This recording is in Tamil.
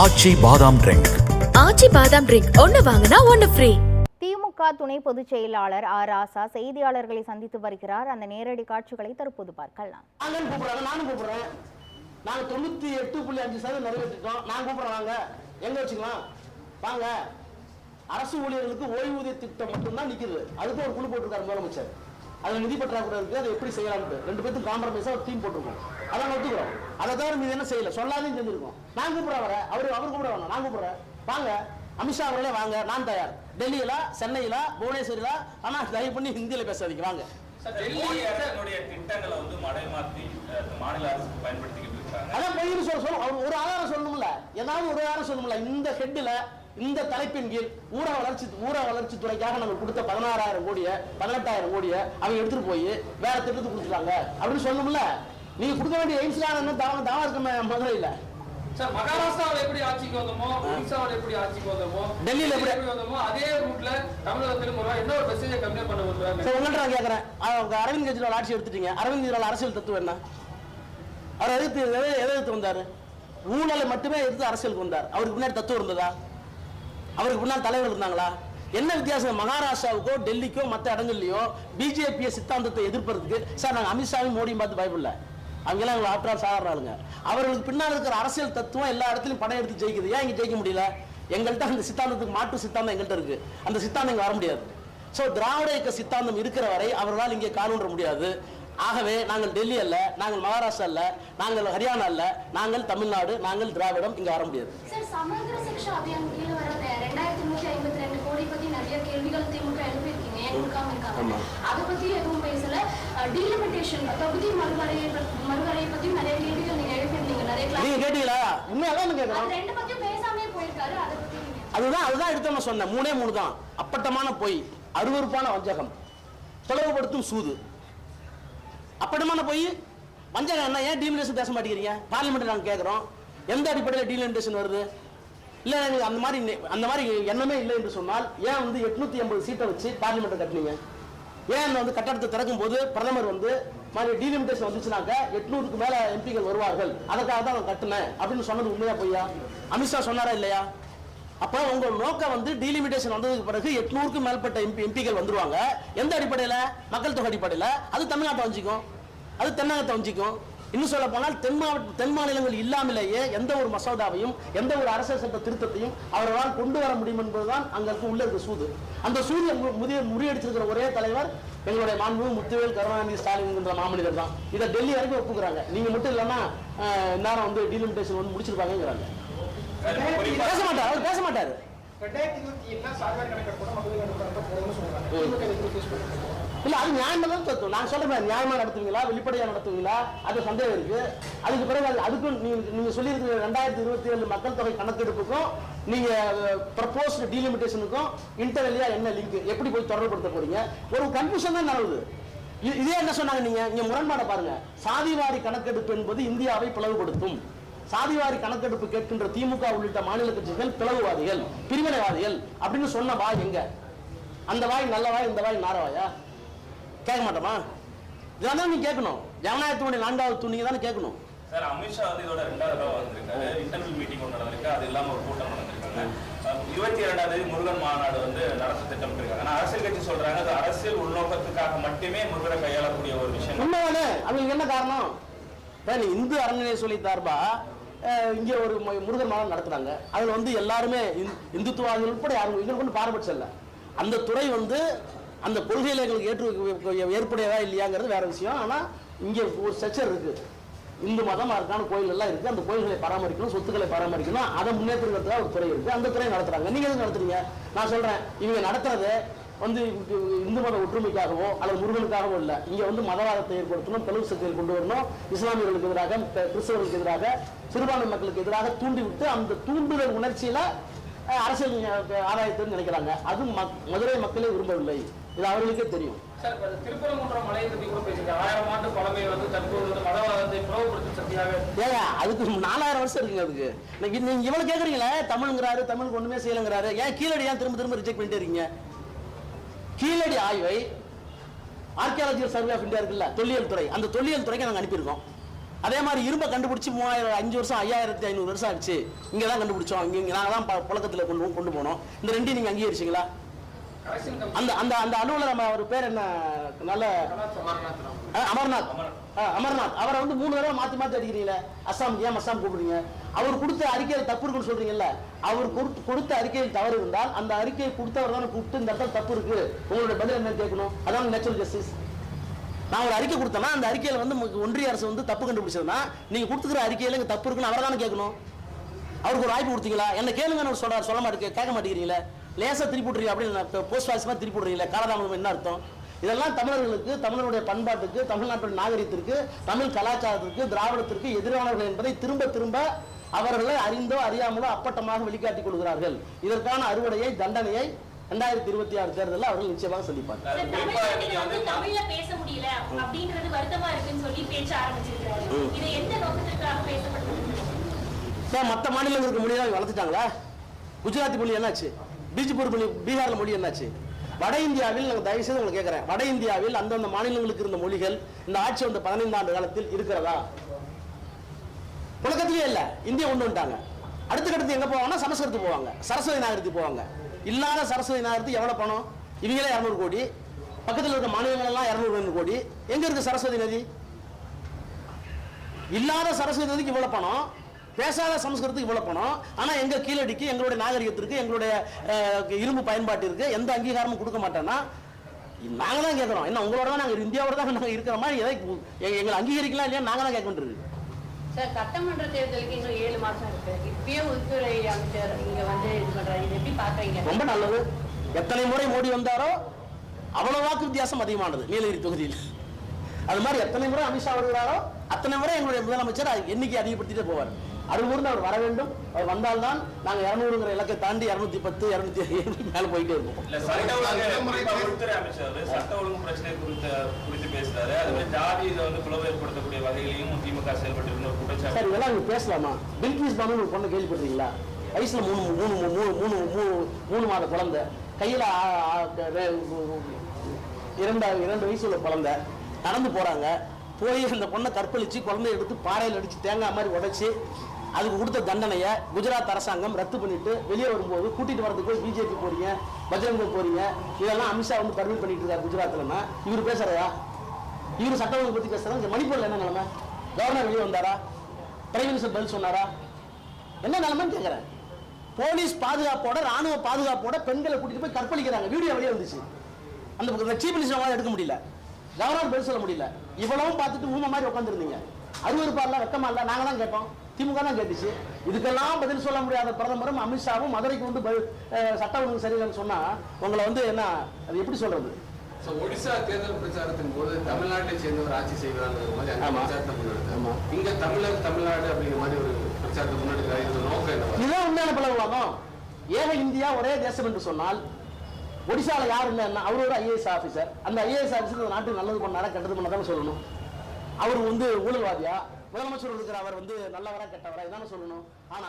ஆச்சி பாதாம் ட்ரிங்க். ஆச்சி பாதாம் ட்ரிங்க் ஒன்னு வாங்கினா ஒன்னு ஃப்ரீ. திமுக துணை பொதுச் செயலாளர் ஆர் ராசா செய்தியாளர்களை சந்தித்து வருகிறார். அந்த நேரடி காட்சிகளை தற்போது பார்க்கலாம். நானும் கூப்பிடுறேன். நாங்க 98.5% நிறைவேற்றிட்டோம். நான் கூப்பிடுறேன், வாங்க, எங்க வச்சுக்கலாம், வாங்க. அரசு ஊழியர்களுக்கு ஓய்வூதிய திட்டம் மட்டும்தான் நிக்குது. அதுக்கு ஒரு குழு போட்டிருக்காரு முதலமைச்சர். அது நிதி பற்றாக்குறை இருக்கு, அதை எப்படி செய்யலாம்னு ரெண்டு பேரும் காம்ப்ரமைஸா ஒரு டீம் போட்டிருக்கோம். அதான் ஒத்துக்கிறோம். அதை தவிர மீது என்ன செய்யல, சொல்லாதையும் செஞ்சிருக்கோம். நான் கூப்பிடுறேன், வர அவர் கூப்பிட வேணாம், நான் கூப்பிடுறேன், வாங்க. அமித்ஷா அவர்களே வாங்க, நான் தயார். டெல்லியில, சென்னையில, புவனேஸ்வரில, ஆனா தயவு பண்ணி ஹிந்தியில பேசாதீங்க, வாங்க. திட்டங்களை வந்து மடைமாற்றி மாநில அரசு பயன்படுத்திக்கிட்டு இருக்காங்க. அதான் பொய்னு சொல்ல ஒரு ஆதாரம் சொல்லணும்ல, ஏதாவது ஒரு ஆதாரம் சொல்லணும்ல. இந்த ஹெட்ல, இந்த தலைப்பின் கீழ் ஊரக வளர்ச்சி துறைக்காக நாங்கள் கொடுத்த 16,000 கோடியை 18,000 கோடியை அவங்க எடுத்துட்டு போய் வேற திட்டத்துக்கு கொடுத்துட்டாங்க அப்படின்னு சொல்லணும்ல. நீங்க கொடுக்க வேண்டிய எய்ம்ஸ்லாம் தாவா இருக்குமே மதுரையில். சார், மகாராஷ்டிராவில் எப்படி ஆட்சிக்கு வந்தோமோ, ஒடிசாவில் எப்படி ஆட்சிக்கு வந்தோமோ, டெல்லியில எப்படி வந்தோமோ, அதே ரூட்ல தமிழகத்திலும் என்ன ஒரு மெசேஜை கன்வே பண்ண விரும்புறாங்க. உங்கள்ட்ட நான் கேட்கறேன், அரவிந்த் கெஜ்ரிவால் ஆட்சி எடுத்துட்டீங்க. அரவிந்த் கெஜ்ரிவால் அரசியல் தத்துவம் என்ன? அவர் எதிர்த்து வந்தாரு? ஊழலை மட்டுமே எதிர்த்து அரசியலுக்கு வந்தார். அவருக்கு பின்னாடி தத்துவம் இருந்ததா? அவருக்கு முன்னால் தலைவர் இருந்தாங்களா? என்ன வித்தியாசம்? மகாராஷ்டிராவுக்கோ டெல்லிக்கோ மற்ற இடங்கள்லயோ பிஜேபி சித்தாந்தத்தை எதிர்ப்பதற்கு சார் நாங்கள் அமித்ஷாவையும் மோடியும் பார்த்து பயப்படல. அவங்கெல்லாம் எங்களை ஆற்றால் சாதாரண ஆளுங்க. அவர்களுக்கு பின்னால் இருக்கிற அரசியல் தத்துவம் எல்லா இடத்துலையும் படம் எடுத்து ஜெயிக்குது. ஏன் இங்கே ஜெயிக்க முடியல? எங்கள்கிட்ட அந்த சித்தாந்தத்துக்கு மாற்று சித்தாந்தம் எங்கள்கிட்ட இருக்கு. அந்த சித்தாந்தம் இங்கே வர முடியாது. ஸோ திராவிட இயக்க சித்தாந்தம் இருக்கிற வரை அவர்களால் இங்கே காலூன்ற முடியாது. ஆகவே நாங்கள் டெல்லி அல்ல, நாங்கள் மகாராஷ்டிரா அல்ல, நாங்கள் ஹரியானா அல்ல, நாங்கள் தமிழ்நாடு, நாங்கள் திராவிடம். இங்க வர முடியாது. சார், சமூக சிக்ஷா அபியான் கீழ வர 2352 கோடி பத்தி நிறைய கேள்விகள் திமுக எழுப்பியிருக்கீங்க, ஏன் கொடுக்காம இருக்காங்க? அதை பத்தி எதுவும் பேசல. டீலிமிட்டேஷன் தொகுதி மறுவரையை பத்தி நிறைய கேள்விகள் நீங்க எழுப்பியிருந்தீங்க. நீங்க கேட்டீங்களா? உண்மையாதான் கேட்கலாம். ரெண்டு பத்தியும் பேசாமே போயிருக்காரு. அதை பத்தி அதுதான் எடுத்து சொன்னேன். மூணே தான். அப்பட்டமான பொய், அருவருப்பான வஞ்சகம், பிளவுபடுத்தும் சூது. அப்பட்டமான போய் வஞ்சகம் என்ன? ஏன் டீலிமிட்டேஷன் பேச மாட்டேங்கிறீங்க? பார்லிமெண்ட் நாங்கள் கேட்குறோம், எந்த அடிப்படையில் டீலிமிட்டேஷன் வருது? இல்லை, எனக்கு அந்த மாதிரி எண்ணமே இல்லை என்று சொன்னால் ஏன் 880 சீட்டை வச்சு பார்லிமெண்ட்டை கட்டினீங்க? ஏன் கட்டடத்தை திறக்கும் போது பிரதமர் மாதிரி டீலிமிட்டேஷன் வந்துச்சுனாக்க 800க்கு மேல எம்பிகள் வருவார்கள், அதற்காக தான் நான் கட்டினேன் அப்படின்னு சொன்னது உண்மையா பொய்யா? அமித்ஷா சொன்னாரா இல்லையா? அப்போ உங்க நோக்கம் டீலிமிட்டேஷன் வந்ததுக்கு பிறகு 800க்கு மேற்பட்ட எம்பிகள் வந்துருவாங்க. எந்த அடிப்படையில்? மக்கள் தொகை அடிப்படையில். அது தமிழ்நாட்டை வஞ்சிக்கும், அது தென்னகத்தை வஞ்சிக்கும். இன்னும் சொல்ல போனால் தென் மாநிலங்கள் இல்லாமலேயே எந்த ஒரு மசோதாவையும் எந்த ஒரு அரசியல் சட்ட திருத்தத்தையும் அவர்களால் கொண்டு வர முடியும் என்பதுதான் அங்க உள்ள இருக்க சூது. அந்த சூது முறியடிச்சிருக்கிற ஒரே தலைவர் எங்களுடைய மாண்பு முத்துவேல் கருணாநிதி ஸ்டாலின் என்கிற மாமனிதர் தான். இதை டெல்லி வரைக்கும் ஒப்புக்கிறாங்க. நீங்க மட்டும் இல்லைன்னா நேரம் டீலிமிட்டேஷன் முடிச்சிருப்பாங்கிறாங்க. பேச மாட்டார், அவர் பேச மாட்டாரு. இல்ல, அது நியாயமா தத்துவம். நான் சொல்றேன், நியாயமா நடத்துவீங்களா, வெளிப்படையா நடத்துவீங்களா, அது சந்தேகம் இருக்கு. அதுக்கு பிறகு அதுக்கும் நீங்க சொல்லியிருக்கிற 2027 மக்கள் தொகை கணக்கெடுப்புக்கும் நீங்க ப்ரப்போஸ்ட் டீலிமிட்டேஷனுக்கும் இன்டர்வெல்லியா என்ன லிங்க், எப்படி போய் தொடர்புபடுத்த போறீங்க? ஒரு கன்ஃபியூஷன் தான் நடக்குது. இதே என்ன சொன்னாங்க? நீங்க முரண்பாட பாருங்க. சாதிவாரி கணக்கெடுப்பு என்பது இந்தியாவை பிளவுபடுத்தும். சாதிவாரி கணக்கெடுப்பு கேட்கின்ற திமுக உள்ளிட்ட மாநில கட்சிகள் பிளவுவாதிகள், பிரிவினைவாதிகள் அப்படின்னு சொன்ன வாய் எங்க? அந்த வாய் நல்ல வாய், இந்த வாய் நாரவாயா? கேட்க மாட்டோமா? இதான் நீங்க கேட்கணும். ஜனநாயகத்தினுடைய 4வது தூணிங்க தானே கேட்கணும். சார், அமித்ஷா இதோட 2வது தடவை வந்திருக்காரு. இன்டர்னல் மீட்டிங் ஒன்று நடந்திருக்கு, அது இல்லாம ஒரு கூட்டம் நடந்திருக்காங்க. 22ஆம் தேதி முருகன் மாநாடு நடத்த திட்டமிட்டிருக்காங்க. ஆனா அரசியல் கட்சி சொல்றாங்க அது அரசியல் உள்நோக்கத்துக்காக மட்டுமே முருகனை கையாளக்கூடிய ஒரு விஷயம். உண்மைதானே? அவங்களுக்கு என்ன காரணம்? இந்து அறநிலைய சொல்லி சார்பா இங்க ஒரு முருகன் மாநாடு நடத்துறாங்க. அதுல எல்லாருமே இந்துத்துவாதிகள் உட்பட யாரும் எங்களுக்கு பாரபட்சம் இல்லை. அந்த துறை அந்த கொள்கையில எங்களுக்கு ஏற்புடையதா இல்லையாங்கிறது வேற விஷயம். ஆனா இங்க ஒரு ஸ்ட்ரக்சர் இருக்கு. இந்து மதம் அதற்கான கோயில் எல்லாம் இருக்கு. அந்த கோயில்களை பராமரிக்கணும், சொத்துக்களை பராமரிக்கணும், அதை முன்னேற்றுறதுக்காக ஒரு துறை இருக்கு. அந்த துறை நடத்துறாங்க. நீங்க எதுக்கு நடத்துறீங்க? நான் சொல்றேன், இவங்க நடத்துறது இந்து மத ஒற்றுமைக்காகவோ அல்லது முருகனுக்காகவோ இல்லை. இங்க மதவாதத்தை ஏற்படுத்தணும், தெளிவு சக்தியில் கொண்டு வரணும், இஸ்லாமியர்களுக்கு எதிராக, கிறிஸ்தவர்களுக்கு எதிராக, சிறுபான்மை மக்களுக்கு எதிராக தூண்டிவிட்டு அந்த தூண்டுதல் உணர்ச்சியில அரசியல் ஆதாயத்தை நினைக்கிறாங்க. அது மதுரை மக்களே விரும்பவில்லை. இது அவர்களுக்கே தெரியும். சார், திருப்பரங்குன்றம் மலையை பத்தி கூட பேசுங்க. 1000 ஆண்டு பழமை தற்போது மதவாதத்தை பிளவுபடுத்தும் சக்தியாக. ஏங்க, அதுக்கு 4000 வருஷம் இருக்குங்க. அதுக்கு நீங்க இவ்வளவு கேக்குறீங்களே, தமிழ்ங்கிறாரு, தமிழுக்கு ஒண்ணுமே செய்யலங்கிறாரு. ஏன் கீழடி ஏன் திரும்ப ரிஜெக்ட் பண்ணிட்டே இருக்கீங்க? கீழடி ஆய்வை ஆர்கியாலஜிக்கல் சர்வே ஆஃப் இந்தியா இருக்குல்ல, தொல்லியல் துறை, அந்த தொல்லியல் துறைக்கு நாங்கள் அனுப்பியிருக்கோம். அதே மாதிரி இரும்பை கண்டுபிடிச்சி 5 வருஷம் 5500 வருஷம் ஆச்சு. இங்கே தான் கண்டுபிடிச்சோம், இங்கே நாங்கள் தான் புழக்கத்தில் கொண்டு போனோம். இந்த ரெண்டையும் நீங்கள் அங்கீகரிச்சிங்களா? அந்த அந்த அந்த அலுவலர் அவர் பேர் என்ன, நல்ல அமர்நாத். அமர்நாத் அவரை வந்து 3 தடவை மாற்றி மாற்றி அடிக்கிறீங்களே. அஸ்ஸாம் ஏன் அஸ்ஸாம் கூப்பிடுறீங்க? அவர் கொடுத்த அறிக்கையில் தப்பு இருக்குன்னு சொல்றீங்கல்ல. அவர் கொடுத்த அறிக்கையில் தவறு இருந்தால் அந்த அறிக்கையை கொடுத்தவர் தானே கூப்பிட்டு இந்த இடத்துல தப்பு இருக்கு, உங்களுடைய பதில் என்ன கேட்கணும். அதான் நேச்சுரல் ஜஸ்டிஸ். நான் ஒரு அறிக்கை கொடுத்தேன்னா அந்த அறிக்கையில் வந்து ஒன்றிய அரசு வந்து தப்பு கண்டுபிடிச்சதுன்னா நீங்க கொடுத்துக்கிற அறிக்கையில இங்க தப்பு இருக்குன்னு அவர் தானே கேட்கணும். அவருக்கு ஒரு வாய்ப்பு கொடுத்தீங்களா? என்ன கேளுங்கன்னு சொல்ல மாட்டேங்க, கேட்க மாட்டேங்கிறீங்களே. லேசா திருப்பி விட்றீங்க அப்படின்னு போஸ்ட் ஆஃபீஸா திருப்பி விட்றீங்களே. காலதாமதம் என்ன அர்த்தம்? இதெல்லாம் தமிழர்களுக்கு, தமிழருடைய பண்பாட்டுக்கு, தமிழ்நாட்டுடைய நாகரிகத்திற்கு, தமிழ் கலாச்சாரத்திற்கு, திராவிடத்திற்கு எதிரானவர்கள் என்பதை திரும்ப திரும்ப அவர்களை அறிந்தோ அறியாமலோ அப்பட்டமாக வெளிக்காட்டிக் கொள்கிறார்கள். இதற்கான அறுவடையை, தண்டனையை 2026 தேர்தலில் அவர்கள் நிச்சயமாக சந்திப்பார்கள். தமிழ்ல பேச முடியல அப்படின்றது வருத்தமா இருக்குன்னு சொல்லி பேச ஆரம்பிச்சிருக்காரு. இது எந்த நோக்கத்திற்காக பேசப்படுது? மற்ற மாநிலங்களுக்கு மொழியாக வளர்த்துட்டாங்களா? குஜராத்தி மொழி என்னாச்சு? பீஜப்பூர் மொழி, பீகார் மொழி என்னாச்சு? வட இந்தியாவில் நாங்கள் தயவு செய்து உங்களுக்கு கேட்கிறேன், வட இந்தியாவில் அந்தந்த மாநிலங்களுக்கு இருந்த மொழிகள் இந்த ஆட்சி வந்த 15 ஆண்டு காலத்தில் இருக்கிறதா? புழக்கத்திலே இல்லை. இந்தியா கொண்டு வந்துட்டாங்க. அடுத்து எங்க போவாங்கன்னா சமஸ்கிருதத்துக்கு போவாங்க, சரஸ்வதி நாகரிகத்துக்கு போவாங்க. இல்லாத சரஸ்வதி நாகரிகத்துக்கு எவ்வளவு பணம்? இவங்களே 200 கோடி, பக்கத்தில் இருக்க மாநிலங்கள் எல்லாம் 200 கோடி. எங்க இருக்கு சரஸ்வதி நதி? இல்லாத சரஸ்வதி நதிக்கு இவ்வளவு பணம், பேசாத சமஸ்கிருதத்துக்கு இவ்வளவு பணம். ஆனா எங்க கீழடிக்கு, எங்களுடைய நாகரிகத்திற்கு, எங்களுடைய இரும்பு பயன்பாட்டிற்கு எந்த அங்கீகாரமும் கொடுக்க மாட்டோம்னா நாங்க தான் கேட்கிறோம். என்ன உங்களோட தான் நாங்க இந்தியாவோட தான் நாங்க இருக்கிற மாதிரி எங்களை அங்கீகரிக்கலாம் இல்லையா நாங்க தான் கேட்க வேண்டியது. சார், சட்டமன்ற தேர்தலுக்கு இன்னும் 7 மாசம் இருக்கு. இப்பயே உள்துறை அமைச்சர் இங்க வந்து இது பண்றாரு, இது எப்படி பாக்குறீங்க? ரொம்ப நல்லது. எத்தனை முறை மோடி வந்தாரோ அவ்வளவு வாக்கு வித்தியாசம் அதிகமானது நீலகிரி தொகுதியில். அது மாதிரி எத்தனை முறை அமித்ஷா வருகிறாரோ அத்தனை முறை எங்களுடைய முதலமைச்சர் எண்ணிக்கை அதிகப்படுத்திட்டே போவார். அருள்கூர்ந்து அவர் வர வேண்டும். அவர் வந்தால்தான் நாங்க 200 இலக்கை தாண்டி 210, 207 மேல போயிட்டே இருக்கோம். உள்துறை அமைச்சர் சட்ட ஒழுங்கு பிரச்சனை குறித்து பேசுறாரு. அது மாதிரி ஜாதி இதை வந்து பிளவு ஏற்படுத்தக்கூடிய வகையிலையும் திமுக செயல்பட்டு இருந்த ஒரு குற்றச்சாட்டு. சார், இதெல்லாம் நீங்க பேசலாமா? பில்கிஸ் பானு ஒரு பொண்ணு கேள்விப்பட்டீங்களா? வயசுல 3 மாத குழந்தை, கையில 2 வயசு உள்ள குழந்தை நடந்து போறாங்க. போய் அந்த பொண்ணை கற்பழிச்சு குழந்தைய எடுத்து பாறையில் அடிச்சு தேங்காய் மாதிரி உடைச்சு அதுக்கு கொடுத்த தண்டனையை குஜராத் அரசாங்கம் ரத்து பண்ணிட்டு வெளியே வரும்போது கூட்டிட்டு வரதுக்கு போய் பிஜேபி போறீங்க, பஜ்ரங்க போறீங்க, இதெல்லாம் அமித்ஷா வந்து பர்மிட் பண்ணிட்டு இருக்காரு குஜராத்லன்னா இவர் பேசுறதா? இவர் சட்ட ஒழுங்கு பத்தி பேசுறாங்க. மணிப்பூர்ல என்ன நிலைமை? கவர்னர் வெளியே வந்தாரா? பிரைம் மினிஸ்டர் பதில் சொன்னாரா? என்ன நிலைமைன்னு கேட்கிறேன். போலீஸ் பாதுகாப்போட, ராணுவ பாதுகாப்போட பெண்களை கூட்டிட்டு போய் கற்பழிக்கிறாங்க. வீடியோ வெளியே வந்துச்சு. அந்த சீஃப் மினிஸ்டர் எடுக்க முடியல, கவர்னர் பதில் சொல்ல முடியல. இவ்வளவும் பார்த்துட்டு ஊமை மாதிரி உட்காந்துருந்தீங்க. அருவருப்பால, வெக்கமா இல்ல? நாங்க தான் கேட்டோம், திமுக தான் கேட்டுச்சு. இதுக்கெல்லாம் பதில் சொல்ல முடியாத பிரதமரும் அமித்ஷாவும் மதுரைக்கு வந்து சட்ட ஒழுங்கு சரியில்லைன்னு சொன்னா உங்களை வந்து என்ன, அது எப்படி சொல்றது? ஒடிசா தேர்தல் பிரச்சாரத்தின் போது தமிழ்நாட்டை சேர்ந்தவர் ஆட்சி செய்வாங்க மாதிரி பிரச்சாரத்தை முன்னெடுத்தாங்க. இங்க தமிழ்நாடு அப்படிங்கிற மாதிரி ஒரு பிரச்சாரத்தை முன்னெடுக்கிறார். இது நோக்கம் என்ன? இதுதான் உண்மையான பிளவுவாதம். ஏக இந்தியா ஒரே தேசம் என்று சொன்னால் ஒடிசால யார் இல்லைன்னா அவர் ஒரு ஐஏஎஸ் ஆஃபீஸர். அந்த ஐஏஎஸ் ஆஃபீஸர் நாட்டுக்கு நல்லது பண்ணாரா கெட்டது பண்ணாதானே சொல்லணும். அவர் வந்து ஊழல்வாதியா, முதலமைச்சர் இருக்கிற அவர் வந்து நல்லவரா கெட்டவரா இதானே சொல்லணும். ஆனா